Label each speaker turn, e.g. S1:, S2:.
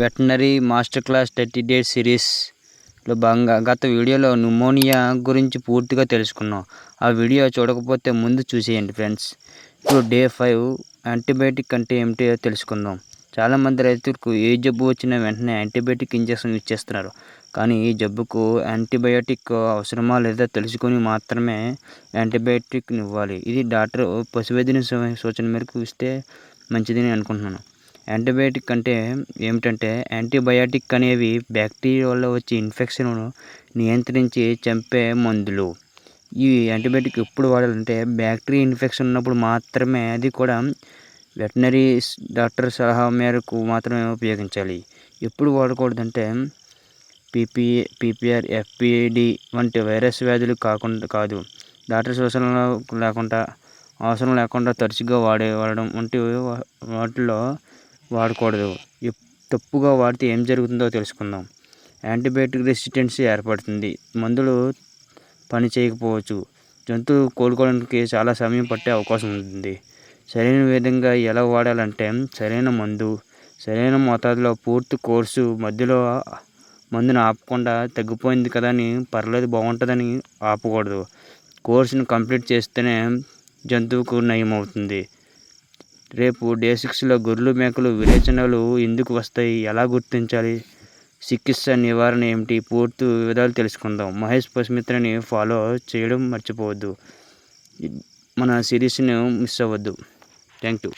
S1: Veterinary master class 30 days సిరీస్లో భాగంగా గత వీడియోలో న్యూమోనియా గురించి పూర్తిగా తెలుసుకున్నాం. ఆ వీడియో చూడకపోతే ముందు చూసేయండి ఫ్రెండ్స్. ఇప్పుడు డే 5 యాంటీబయాటిక్ అంటే ఏమిటో తెలుసుకుందాం. చాలామంది రైతులకు ఏ జబ్బు వచ్చినా వెంటనే యాంటీబయాటిక్ ఇంజెక్షన్ ఇచ్చేస్తున్నారు. కానీ ఈ జబ్బుకు యాంటీబయాటిక్ అవసరమా లేదా తెలుసుకొని మాత్రమే యాంటీబయాటిక్ ఇవ్వాలి. ఇది డాక్టర్ పశువైద్యుని సూచన మేరకు ఇస్తే మంచిదని అనుకుంటున్నాను. యాంటీబయాటిక్ అంటే ఏమిటంటే, యాంటీబయాటిక్ అనేవి బ్యాక్టీరియా వల్ల వచ్చే ఇన్ఫెక్షన్ను నియంత్రించి చంపే మందులు. ఈ యాంటీబయాటిక్ ఎప్పుడు వాడాలంటే బ్యాక్టీరియా ఇన్ఫెక్షన్ ఉన్నప్పుడు మాత్రమే, అది కూడా వెటనరీ డాక్టర్ సలహా మేరకు మాత్రమే ఉపయోగించాలి. ఎప్పుడు వాడకూడదంటే పీపీఆర్, ఎఫ్పిడి వంటి వైరస్ వ్యాధులు కాదు. డాక్టర్ సూచనలు లేకుండా, అవసరం లేకుండా తరచుగా వాడడం వంటి వాటిలో వాడకూడదు. తప్పుగా వాడితే ఏం జరుగుతుందో తెలుసుకుందాం. యాంటీబయాటిక్ రెసిస్టెన్సీ ఏర్పడుతుంది. మందులు పని చేయకపోవచ్చు. జంతువు కోలుకోవడానికి చాలా సమయం పట్టే అవకాశం ఉంటుంది. సరైన విధంగా ఎలా వాడాలంటే, సరైన మందు సరైన మోతాదులో, పూర్తి కోర్సు, మధ్యలో మందుని ఆపకుండా తగ్గిపోయింది కదా అని పర్లేదు బాగుంటుందని ఆపకూడదు. కోర్సును కంప్లీట్ చేస్తేనే జంతువుకు నయం అవుతుంది. రేపు డే 6లో గొర్రెలు, మేకలు విరేచనాలు ఎందుకు వస్తాయి, ఎలా గుర్తించాలి, చికిత్స, నివారణ ఏమిటి, పూర్తి వివరాలు తెలుసుకుందాం. మహేష్ పశుమిత్రని ఫాలో చేయడం మర్చిపోవద్దు. మన సిరీస్ని మిస్ అవ్వద్దు. Thank you.